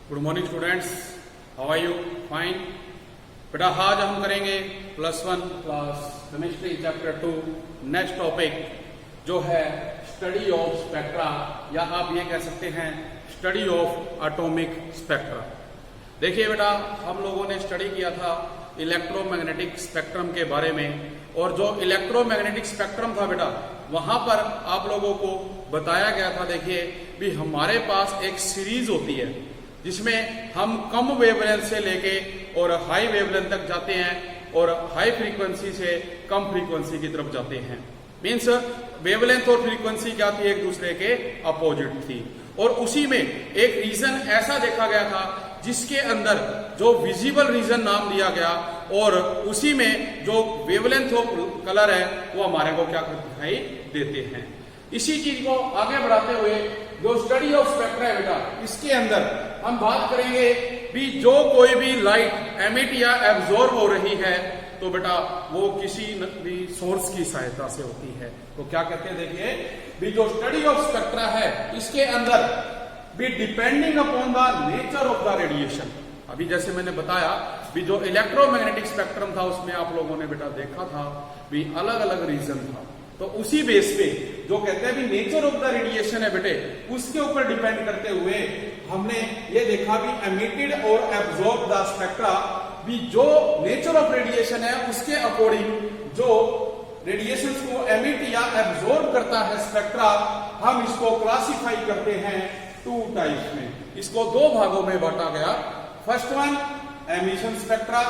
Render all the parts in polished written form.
Good morning students, how are you? Fine बेटा, आज हम करेंगे +1 class chemistry chapter 2 next topic जो है स्टडी ऑफ स्पेक्ट्रा, या आप ये कह सकते हैं स्टडी ऑफ एटॉमिक स्पेक्ट्रा। देखिए बेटा, हम लोगों ने स्टडी किया था इलेक्ट्रोमैग्नेटिक स्पेक्ट्रम के बारे में, और जो इलेक्ट्रोमैग्नेटिक स्पेक्ट्रम था बेटा, वहां पर आप लोगों को बताया गया था। देखिए भी हमारे पास एक सीरीज होती है जिसमें हम कम वेवलेंथ से लेके और हाई वेवलेंथ तक जाते हैं, और हाई फ्रीक्वेंसी से कम फ्रीक्वेंसी की तरफ जाते हैं। मीन्स वेवलेंथ और फ्रीक्वेंसी क्या थी, एक दूसरे के अपोजिट थी। और उसी में एक रीजन ऐसा देखा गया था जिसके अंदर जो विजिबल रीजन नाम दिया गया, और उसी में जो वेवलेंथ ऑफ कलर है वो हमारे को क्या दिखाई देते हैं। इसी चीज को आगे बढ़ाते हुए जो स्टडी ऑफ स्पेक्ट्रा है बेटा, इसके अंदर हम बात करेंगे भी जो कोई भी लाइट एमिट या एब्जॉर्ब हो रही है तो बेटा वो किसी भी सोर्स की सहायता से होती है। तो क्या कहते हैं, देखिए भी जो स्टडी ऑफ स्पेक्ट्रा है इसके अंदर भी depending upon the nature of the radiation. अभी जैसे मैंने बताया भी जो इलेक्ट्रोमैग्नेटिक स्पेक्ट्रम था उसमें आप लोगों ने बेटा देखा था भी अलग अलग रीजन था। तो उसी बेस पे जो कहते हैं भी नेचर ऑफ द रेडिएशन है बेटे, उसके ऊपर डिपेंड करते हुए हमने ये देखा भी एमिटेड और एब्जॉर्ब द स्पेक्ट्रा, भी जो नेचर ऑफ रेडिएशन है उसके अकॉर्डिंग जो रेडिएशन को एमिट या एब्जॉर्ब करता है स्पेक्ट्रा, हम इसको क्लासिफाई करते हैं 2 टाइप्स में। इसको 2 भागों में बांटा गया। फर्स्ट वन एमिशन स्पेक्ट्रा,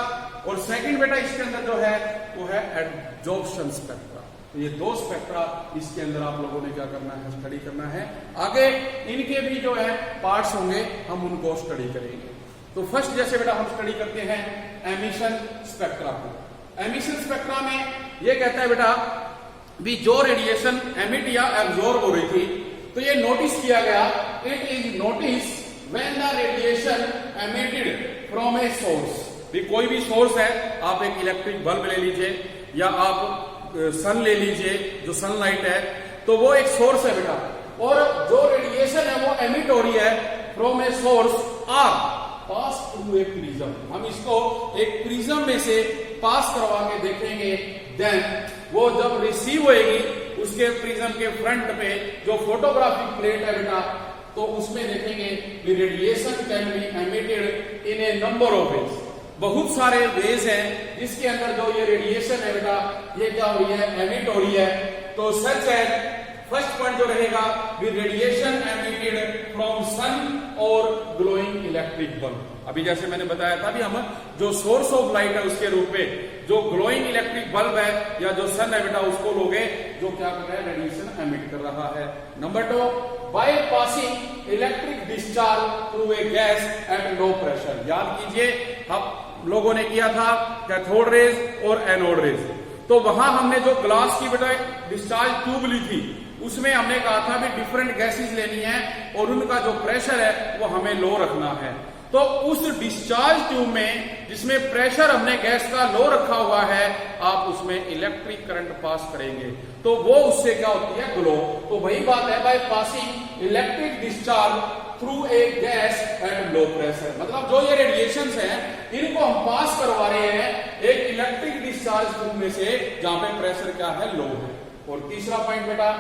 और सेकंड बेटा इसके अंदर जो है वो है एब्जॉर्प्शन स्पेक्ट्रा। तो ये 2 स्पेक्ट्रा इसके अंदर आप लोगों ने क्या करना है, स्टडी करना है। आगे इनके भी जो है पार्ट्स होंगे, हम उनको स्टडी करेंगे। तो फर्स्ट जैसे बेटा हम स्टडी करते हैं एमिशन स्पेक्ट्रा को। एमिशन स्पेक्ट्रा में ये कहता है बेटा भी जो रेडिएशन एमिट या एब्जॉर्ब हो रही थी, तो ये नोटिस किया गया, it is notice when the radiation emitted from a source. भी कोई भी सोर्स है, आप एक इलेक्ट्रिक बल्ब ले लीजिए या आप सन ले लीजिए, जो सनलाइट है, तो वो एक सोर्स है बेटा, और जो रेडिएशन है वो एमिट हो रही है from a source or pass through a prism. हम इसको एक प्रिज्म में से पास करवा के देखेंगे, देन वो जब रिसीव होएगी उसके प्रिज्म के फ्रंट पे जो फोटोग्राफिक प्लेट है बेटा, तो उसमें देखेंगे radiation can be emitted in A number of ways. बहुत सारे वेज हैं जिसके अंदर जो ये रेडिएशन है बेटा, ये क्या हो रही है, एमिट हो रही है। तो सच है फर्स्ट पॉइंट जो रहेगा भी रेडिएशन एमिटेड फ्रॉम सन और ग्लोइंग इलेक्ट्रिक बल्ब। अभी जैसे मैंने बताया था भी हम जो सोर्स ऑफ लाइट है उसके रूप में जो ग्लोइंग इलेक्ट्रिक बल्ब है या जो सन है बेटा, उसको लोगे जो क्या कर रहा है, रेडिएशन एमिट कर रहा है। Number 2, by passing electric discharge through a gas at low pressure. याद कीजिए हम लोगों ने किया था कैथोड रेज और एनोड रेज। तो वहां हमने जो ग्लास की बेटा डिस्चार्ज ट्यूब ली थी, उसमें हमने कहा था भी डिफरेंट गैसेस लेनी है और उनका जो प्रेशर है वो हमें लो रखना है। तो उस डिस्चार्ज ट्यूब में जिसमें प्रेशर हमने गैस का लो रखा हुआ है, आप उसमें इलेक्ट्रिक करंट पास करेंगे तो वो उससे क्या होती है, ग्लो। तो वही बात है, by passing electric discharge through a gas at low pressure. मतलब जो ये रेडिएशन हैं इनको हम पास करवा रहे हैं एक इलेक्ट्रिक डिस्चार्ज ट्यूब में से जहां पे प्रेशर क्या है, लो है। और तीसरा पॉइंट बेटा,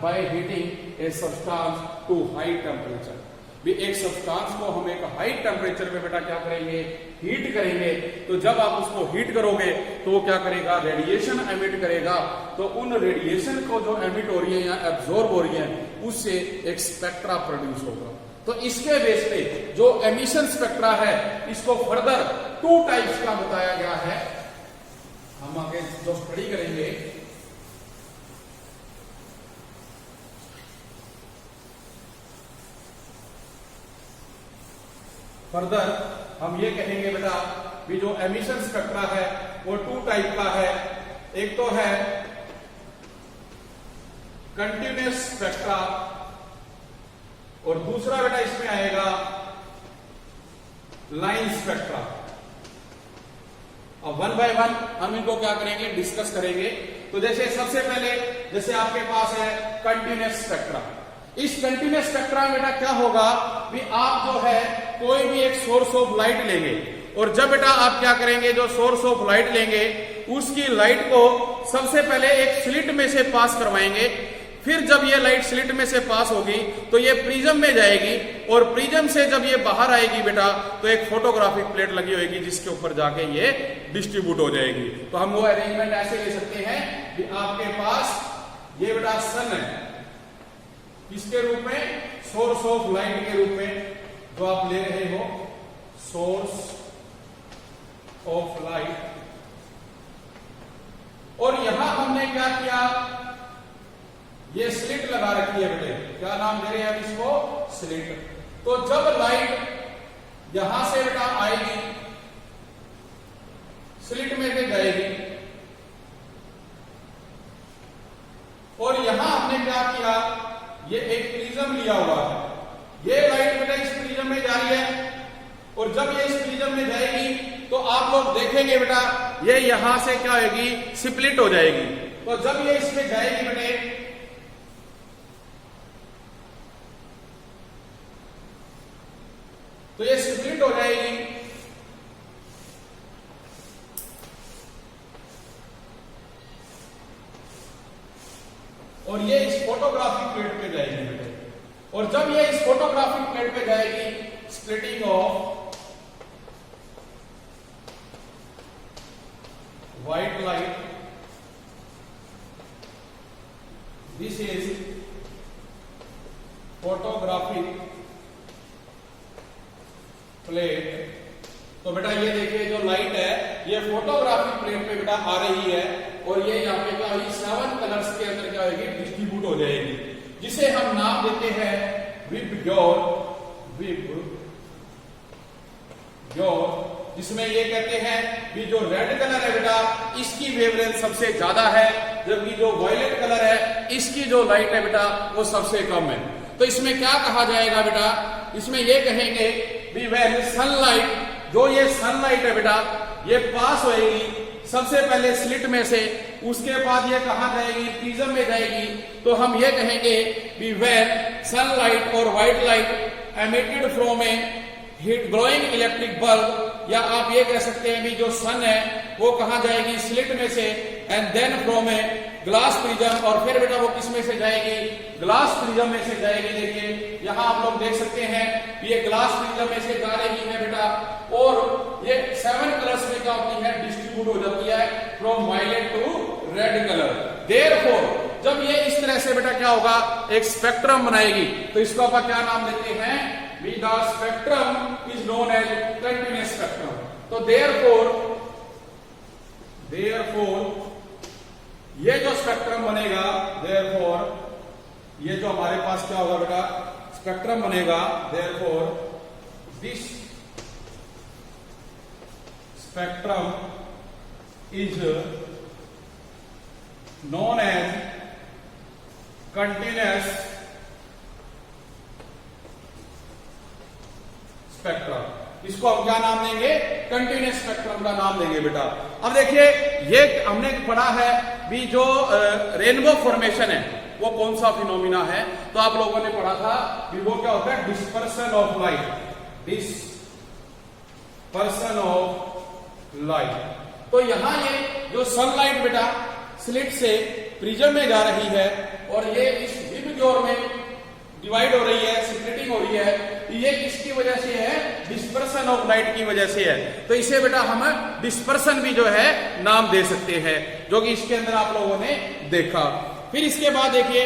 by heating a substance to high temperature. भी एक सब्सटेंस को हम एक हाई टेम्परेचर में बेटा क्या करेंगे, हीट करेंगे। तो जब आप उसको हीट करोगे तो वो क्या करेगा, रेडिएशन एमिट करेगा। तो उन रेडिएशन को जो एमिट हो रही है या एब्जॉर्ब हो रही है, उससे एक स्पेक्ट्रा प्रोड्यूस होगा। तो इसके बेस पे जो एमिशन स्पेक्ट्रा है इसको फर्दर 2 टाइप्स का बताया गया है। हम आगे जो स्टडी करेंगे फर्दर, हम ये कहेंगे बेटा भी जो एमिशन स्पेक्ट्रा है वो 2 टाइप का है। एक तो है कंटिन्यूअस स्पेक्ट्रा, और दूसरा बेटा इसमें आएगा लाइन स्पेक्ट्रा। अब 1 बाय 1 हम इनको क्या करेंगे, डिस्कस करेंगे। तो जैसे सबसे पहले जैसे आपके पास है कंटिन्यूअस स्पेक्ट्रा। इस कंटिन्यूअस स्पेक्ट्रा में बेटा क्या होगा भी आप जो है कोई भी एक सोर्स ऑफ लाइट लेंगे और जब बेटा आप क्या करेंगे जो सोर्स ऑफ लाइट लेंगे उसकी लाइट को सबसे पहले एक स्लिट में से पास करवाएंगे, फिर जब ये लाइट स्लिट में से पास होगी तो ये प्रिज्म में जाएगी और प्रिज्म से जब ये बाहर आएगी बेटा तो एक फोटोग्राफिक प्लेट लगी होगी जिसके ऊपर जाके ये डिस्ट्रीब्यूट हो जाएगी। तो हम वो अरेंजमेंट ऐसे ले सकते हैं कि आपके पास ये बेटा सन है, किसके रूप में, सोर्स ऑफ लाइट के रूप में जो आप ले रहे हो, सोर्स ऑफ लाइट। और यहां हमने क्या किया, ये स्लिट लगा रखी है बेटे, क्या नाम दे रहे हैं इसको, स्लिट। तो जब लाइट यहां से बेटा आएगी स्लिट में से जाएगी और यहां हमने क्या किया, ये एक प्रिज्म लिया हुआ है, ये लाइट बेटा इस प्रिज्म में जा रही है और जब ये इस प्रिज्म में जाएगी तो आप लोग देखेंगे बेटा ये यहां से क्या होगी, स्प्लिट हो जाएगी। तो जब ये इसमें जाएगी बेटे तो ये स्प्लिट हो जाएगी और ये इस फोटोग्राफिक प्लेट पे जाएगी बेटे। और जब ये इस फोटोग्राफिक प्लेट पे जाएगी, splitting of white light, this is photographic plate. तो बेटा ये देखिए जो लाइट है ये फोटोग्राफिक प्लेट पे बेटा आ रही है और ये यहाँ पे क्या होगी, 7 कलर्स के अंदर क्या होगी, डिस्ट्रीब्यूट हो जाएगी, जिसे हम नाम देते हैं विबग्योर, जिसमें ये कहते हैं कि जो रेड कलर है बेटा इसकी वेवलेंथ सबसे ज्यादा है, जबकि जो वायलेट कलर है इसकी जो लाइट है बेटा वो सबसे कम है। तो इसमें क्या कहा जाएगा बेटा, इसमें ये कहेंगे भी व्हेन सनलाइट, जो ये सनलाइट है बेटा ये पास होएगी सबसे पहले स्लिट में से, उसके बाद ये कहां जाएगी, प्रिज्म में जाएगी, तो हम ये कहेंगे भी व्हेन सनलाइट और white light emitted from A heat glowing electric bulb, या आप ये कह सकते हैं भी जो सन है वो कहां जाएगी, स्लिट में से, and then from a glass prism, और फिर बेटा वो किस में से जाएगी, ग्लास प्रिज्म में से जाएगी। देखिए यहां आप लोग देख सकते हैं कि ये ग्लास प्रिज्म में से जा रही है बेटा और ये 7 कलर्स में क्या होती है, डिस्ट्रीब्यूट हो जाती है from violet to red colour. Therefore जब ये इस तरह से बेटा क्या होगा, एक स्पेक्ट्रम बनाएगी, तो इसको आप क्या नाम देते हैं, the spectrum is known as continuous spectrum. तो देयरफॉर ये जो स्पेक्ट्रम बनेगा, देयरफॉर ये जो हमारे पास क्या होगा बेटा, स्पेक्ट्रम बनेगा, therefore this spectrum is known as continuous spectrum. इसको हम क्या नाम देंगे, कंटिन्यूअस स्पेक्ट्रम का नाम देंगे बेटा। अब देखिए ये हमने पढ़ा है भी जो रेनबो फॉर्मेशन है वो कौन सा फिनोमिना है, तो आप लोगों ने पढ़ा था कि वो क्या होता है, dispersion of light, dispersion of light. तो यहां ये जो सनलाइट बेटा स्लिट से प्रिज्म में जा रही है और ये इस विबग्योर में डिवाइड हो रही है, स्प्लिटिंग हो रही है, ये किसकी वजह से है, डिस्पर्सन ऑफ लाइट की वजह से है। तो इसे बेटा हम डिस्पर्सन भी जो है नाम दे सकते हैं, जो कि इसके अंदर आप लोगों ने देखा। फिर इसके बाद देखिए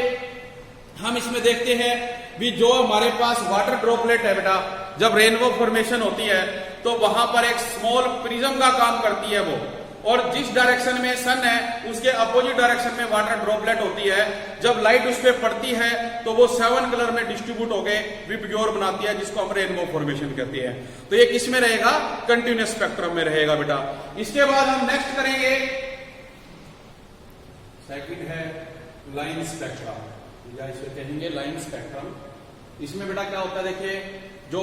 हम इसमें देखते हैं भी जो हमारे पास वाटर ड्रॉपलेट है बेटा, जब रेनबो फॉर्मेशन होती है तो वहां पर एक स्मॉल प्रिज्म का काम करती है वो, और जिस डायरेक्शन में सन है उसके अपोजिट डायरेक्शन में वाटर ड्रॉपलेट होती है। जब लाइट उस पर पड़ती है तो वो 7 कलर में डिस्ट्रीब्यूट होके विबग्योर बनाती है, जिसको हम रेनबो फॉर्मेशन कहते हैं। तो ये किस में रहेगा, कंटिन्यूअस स्पेक्ट्रम में रहेगा बेटा। इसके बाद हम नेक्स्ट करेंगे, सेकंड है लाइन स्पेक्ट्रम, या इसे कहेंगे लाइन स्पेक्ट्रम। इसमें बेटा क्या होता है, देखिए जो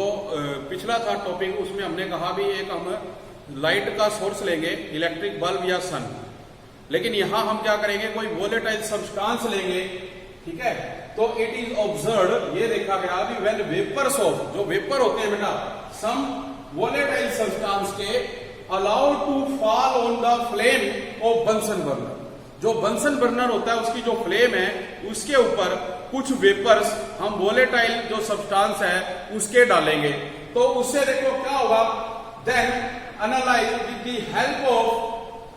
पिछला था टॉपिक उसमें हमने कहा भी एक हम लाइट का सोर्स लेंगे, इलेक्ट्रिक बल्ब या सन, लेकिन यहां हम क्या करेंगे, कोई वोलेटाइल सब्सटेंस लेंगे, ठीक है। तो इट इज ऑब्जर्व्ड, ये देखा गया कि व्हेन वेपर्स ऑफ, जो वेपर होते हैं बेटा, सम वोलेटाइल सब्सटेंस के allowed to fall on the flame of Bunsen burner, जो बंसन बर्नर होता है उसकी जो फ्लेम है उसके ऊपर कुछ वेपर्स हम वोलेटाइल जो सब्सटेंस है उसके डालेंगे, तो उससे देखो क्या होगा, then analyse with the help of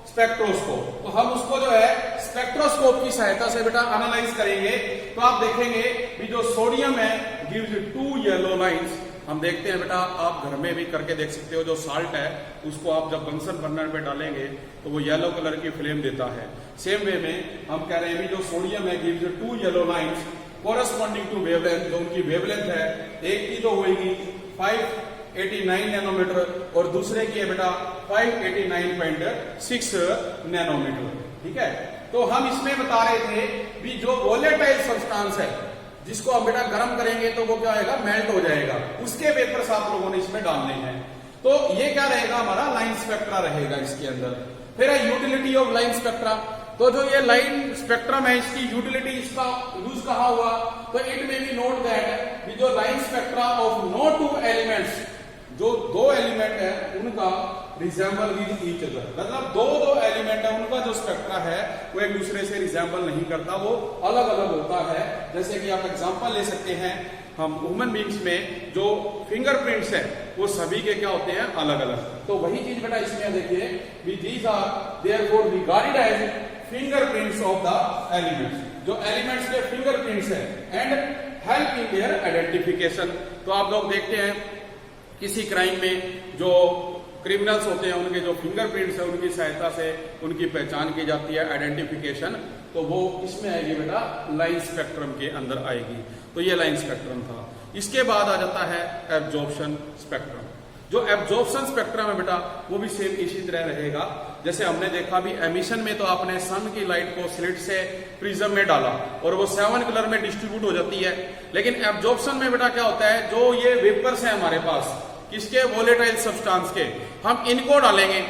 spectroscope, तो हम उसको जो है स्पेक्ट्रोस्कोप की सहायता से बेटा एनालाइज करेंगे, तो आप देखेंगे कि जो सोडियम है गिव्स 2 येलो लाइंस। हम देखते हैं बेटा, आप घर में भी करके देख सकते हो, जो साल्ट है उसको आप जब बंसन बर्नर पे डालेंगे तो वो येलो कलर की फ्लेम देता है। सेम वे में हम कह रहे हैं भी जो सोडियम है gives 2 yellow lines corresponding to wavelength, जो उनकी वेवलेंथ है, एक की तो होगी 589 नैनोमीटर और दूसरे की है बेटा 589.6 नैनोमीटर। ठीक है, तो हम इसमें बता रहे थे भी जो वोलेटाइल सब्सटेंस है जिसको हम बेटा गर्म करेंगे तो वो क्या होगा, मेल्ट हो जाएगा, उसके वेपर्स आप लोगों ने इसमें डालने हैं। तो ये क्या रहेगा, हमारा लाइन स्पेक्ट्रा रहेगा इसके अंदर। फिर है यूटिलिटी ऑफ लाइन स्पेक्ट्रा, तो जो ये लाइन स्पेक्ट्रम है इसकी यूटिलिटी, इसका यूज कहा हुआ, तो it may be noted that जो line spectra of no 2 elements, जो 2 एलिमेंट है उनका रिजेंबल विद ईच अदर, मतलब दो एलिमेंट है उनका जो स्पेक्ट्रा है वो एक दूसरे से रिजेंबल नहीं करता, वो अलग अलग होता है। जैसे कि आप एग्जांपल ले सकते हैं, हम ह्यूमन बींग्स में जो फिंगरप्रिंट्स है वो सभी के क्या होते हैं, अलग अलग। तो वही चीज बेटा इसमें देखिए, these are therefore regarded as fingerprints of the elements, जो एलिमेंट्स के फिंगरप्रिंट्स है, and help in their identification. तो आप लोग देखते हैं किसी क्राइम में जो क्रिमिनल्स होते हैं उनके जो फिंगरप्रिंट्स है उनकी सहायता से उनकी पहचान की जाती है, आइडेंटिफिकेशन, तो वो इसमें आएगी बेटा लाइन स्पेक्ट्रम के अंदर आएगी। तो ये लाइन स्पेक्ट्रम था। इसके बाद आ जाता है एब्जॉर्प्शन स्पेक्ट्रम। जो एब्जॉर्प्शन स्पेक्ट्रम है बेटा वो भी सेम इसी तरह रहेगा। जैसे हमने देखा भी एमिशन में तो आपने सन की लाइट को स्लिट से प्रिज्म में डाला और वो 7 कलर में डिस्ट्रीब्यूट हो जाती है, लेकिन एब्जॉर्प्शन में बेटा क्या होता है, जो ये वेपर्स है हमारे पास किसके, वोलेटाइल सब्सटेंस के, हम इनको डालेंगे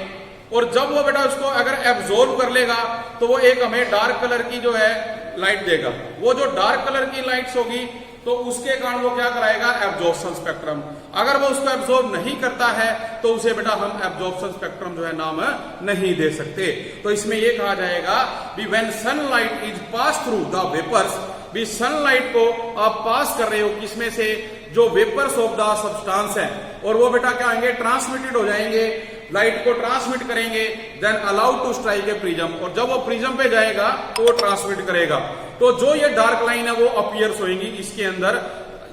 और जब वो बेटा उसको अगर एब्जॉर्ब कर लेगा तो वो एक हमें डार्क कलर की जो है लाइट देगा। वो जो डार्क कलर की लाइट्स होगी तो उसके कारण वो क्या कराएगा, एब्जॉर्प्शन स्पेक्ट्रम। अगर वो उसको एब्जॉर्ब नहीं करता है तो उसे बेटा हम एब्जॉर्प्शन स्पेक्ट्रम जो है नाम नहीं दे सकते। तो इसमें ये कहा जाएगा कि when sunlight is pass through the vapours, भी सनलाइट को आप पास कर रहे हो किसमें से, जो वेपर्स ऑफ द सब्सटेंस है, और वो बेटा क्या होंगे, ट्रांसमिटेड हो जाएंगे, लाइट को ट्रांसमिट करेंगे, then allowed to strike a prism, और जब वो प्रिज्म पे जाएगा तो वो ट्रांसमिट करेगा। तो जो ये डार्क लाइन है वो अपीयर्स होंगी इसके अंदर।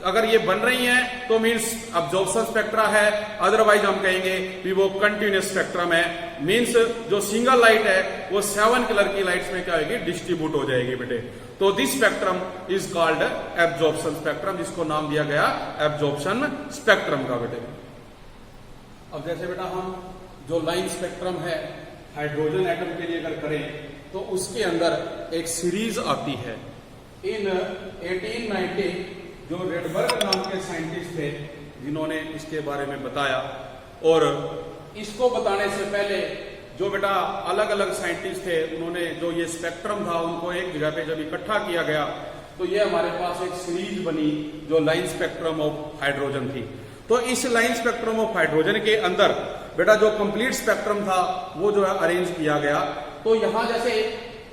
अगर ये बन रही हैं तो मीन्स अब्जॉर्प्शन स्पेक्ट्रा है, अदरवाइज हम कहेंगे कि वो कंटिन्यूस स्पेक्ट्रम है। मीन्स जो सिंगल लाइट है वो 7 कलर की लाइट्स में क्या होगी, डिस्ट्रीब्यूट हो जाएगी बेटे। तो this spectrum is called absorption spectrum, जिसको नाम दिया गया एब्जॉर्प्शन स्पेक्ट्रम का बेटे। अब जैसे बेटा हम जो लाइन स्पेक्ट्रम है हाइड्रोजन एटम के लिए अगर करें तो उसके अंदर एक सीरीज आती है। इन 1890 जो रेडबर्ग नाम के साइंटिस्ट थे जिन्होंने इसके बारे में बताया, और इसको बताने से पहले जो बेटा अलग अलग साइंटिस्ट थे उन्होंने जो ये स्पेक्ट्रम था उनको एक जगह पे जब इकट्ठा किया गया तो ये हमारे पास एक सीरीज बनी जो लाइन स्पेक्ट्रम ऑफ हाइड्रोजन थी। तो इस लाइन स्पेक्ट्रम ऑफ हाइड्रोजन के अंदर बेटा जो कंप्लीट स्पेक्ट्रम था वो जो है अरेंज किया गया। तो यहां जैसे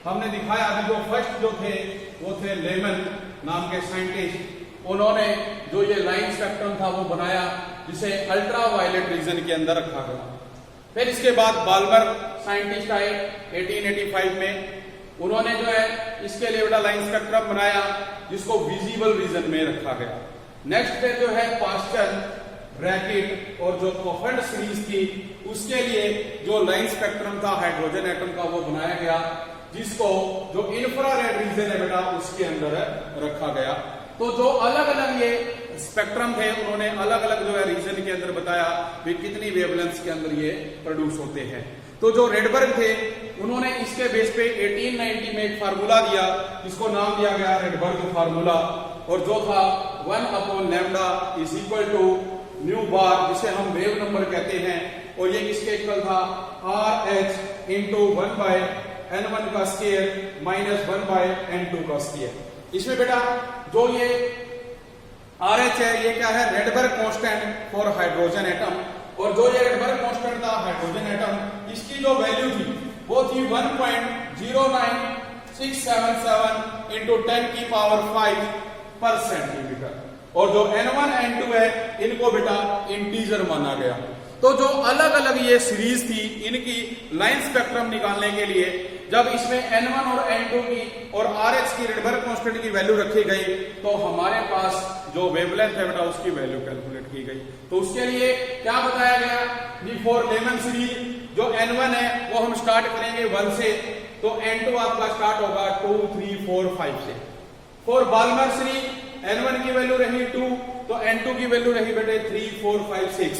हमने दिखाया अभी जो फर्स्ट जो थे वो थे लेमन नाम के साइंटिस्ट, उन्होंने जो ये लाइन स्पेक्ट्रम था वो बनाया जिसे अल्ट्रा वायलेट रीजन के अंदर रखा गया। फिर इसके बाद बाल्मर साइंटिस्ट आए 1885 में, उन्होंने जो है इसके लिए बेटा लाइन स्पेक्ट्रम बनाया जिसको विजिबल रीजन में रखा गया। नेक्स्ट पे जो है पास्चर, ब्रैकेट और जो कोफेंड सीरीज थी उसके लिए जो लाइन स्पेक्ट्रम था हाइड्रोजन एटम का वो बनाया गया जिसको जो इंफ्रारेड रीजन है बेटा उसके अंदर रखा गया। तो जो अलग अलग ये स्पेक्ट्रम थे उन्होंने अलग अलग जो है रीजन के अंदर बताया भी कितनी वेवलेंथ के अंदर ये प्रोड्यूस होते हैं। तो जो रेडबर्ग थे उन्होंने इसके बेस पे 1890 में एक फार्मूला दिया जिसको नाम दिया गया रेडबर्ग फार्मूला, और जो था 1/λ इज इक्वल टू न्यू बार, जिसे हम वेव नंबर कहते हैं, और ये किसके इक्वल था, RH इंटू 1/n1 का स्केयर माइनस 1/n2 का स्केयर। इसमें बेटा जो ये RH है ये क्या है, Rydberg constant for hydrogen atom, और जो ये रेडबर्ग कांस्टेंट था हाइड्रोजन एटम, इसकी जो वैल्यू थी वो थी 1.09677 into 10 की पावर 5 पर सेंटीमीटर, और जो N1 N2 है इनको बेटा इंटीजर माना गया। तो जो अलग अलग ये सीरीज थी इनकी लाइन स्पेक्ट्रम निकालने के लिए जब इसमें N1 और N2 की और RH की रेडबर्ग कांस्टेंट की वैल्यू रखी गई तो हमारे पास जो वेवलेंथ है बेटा उसकी वैल्यू कैलकुलेट की गई। तो उसके लिए क्या बताया गया, फॉर लेमन सीरीज जो N1 है वो हम स्टार्ट करेंगे 1 से, तो N2 आपका स्टार्ट होगा 2, 3, 4, 5 से। फॉर बाल्मर सीरीज N1 की वैल्यू रही 2, तो N2 की वैल्यू रही बेटे 3, 4, 5, 6।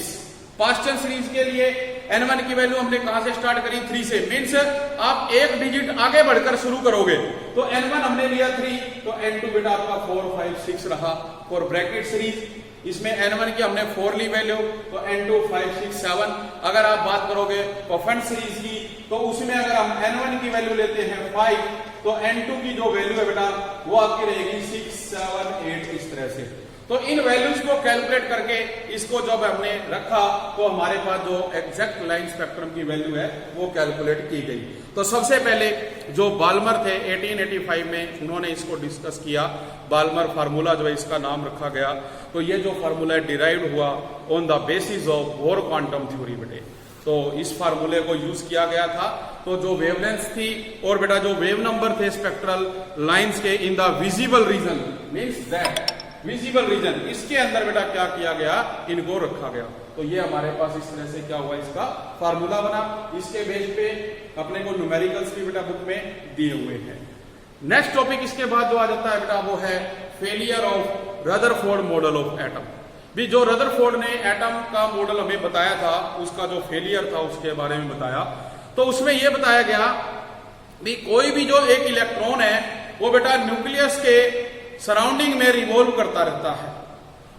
पास्टन सीरीज के लिए N1 की वैल्यू हमने कहां से स्टार्ट करी, 3 से, मीन्स आप एक डिजिट आगे बढ़कर शुरू करोगे, तो N1 हमने लिया 3, तो N2 बेटा आपका 4, 5, 6 रहा। फॉर ब्रैकेट सीरीज इसमें N1 की हमने 4 ली वैल्यू, तो N2 5, 6, 7। अगर आप बात करोगे कोफेरेंट सीरीज की तो उसमें अगर हम N1 की वैल्यू लेते हैं 5, तो N2 की जो वैल्यू है बेटा वो आपकी रहेगी 6, 7, 8 इस तरह से। तो इन वैल्यूज को कैलकुलेट करके इसको जब हमने रखा तो हमारे पास जो एग्जैक्ट लाइन स्पेक्ट्रम की वैल्यू है वो कैलकुलेट की गई। तो सबसे पहले जो बाल्मर थे 1885 में उन्होंने इसको डिस्कस किया, बाल्मर फार्मूला जो है इसका नाम रखा गया। तो ये जो फार्मूला डिराइव हुआ on the basis of bore quantum theory बेटे, तो इस फार्मूले को यूज किया गया था। तो जो वेवलेंथ थी और बेटा जो वेव नंबर थे स्पेक्ट्रल लाइंस के in the visible region, means that visible region, इसके अंदर बेटा क्या किया गया, इनको रखा गया। तो ये हमारे पास इस तरह से क्या हुआ, इसका फार्मूला बना। इसके बेस पे अपने को न्यूमेरिकल्स भी बेटा बुक में दिए हुए हैं। नेक्स्ट टॉपिक इसके बाद जो आ जाता है बेटा वो है failure of Rutherford model of atom. भी जो रदरफोर्ड ने एटम का मॉडल हमें बताया था उसका जो फेलियर था उसके बारे में बताया। तो उसमें यह बताया गया भी कोई भी जो एक इलेक्ट्रॉन है वो बेटा न्यूक्लियस के सराउंडिंग में रिवॉल्व करता रहता है,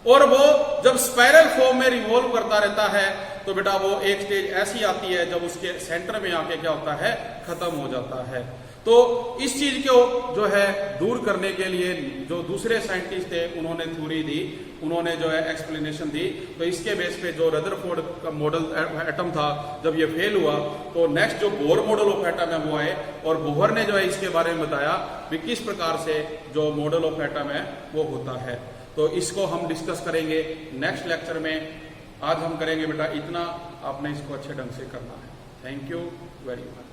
और वो जब स्पाइरल फॉर्म में रिवॉल्व करता रहता है तो बेटा वो एक स्टेज ऐसी आती है जब उसके सेंटर में आके क्या होता है, खत्म हो जाता है। तो इस चीज को जो है दूर करने के लिए जो दूसरे साइंटिस्ट थे उन्होंने थ्योरी दी, उन्होंने जो है एक्सप्लेनेशन दी। तो इसके बेस पे जो रदरफोर्ड का मॉडल एटम था जब ये फेल हुआ तो नेक्स्ट जो बोर मॉडल ऑफ एटम है वो आए, और बोहर ने जो है इसके बारे में बताया कि किस प्रकार से जो मॉडल ऑफ एटम है वो होता है। तो इसको हम डिस्कस करेंगे नेक्स्ट लेक्चर में। आज हम करेंगे बेटा इतना, आपने इसको अच्छे ढंग से करना है। Thank you very much.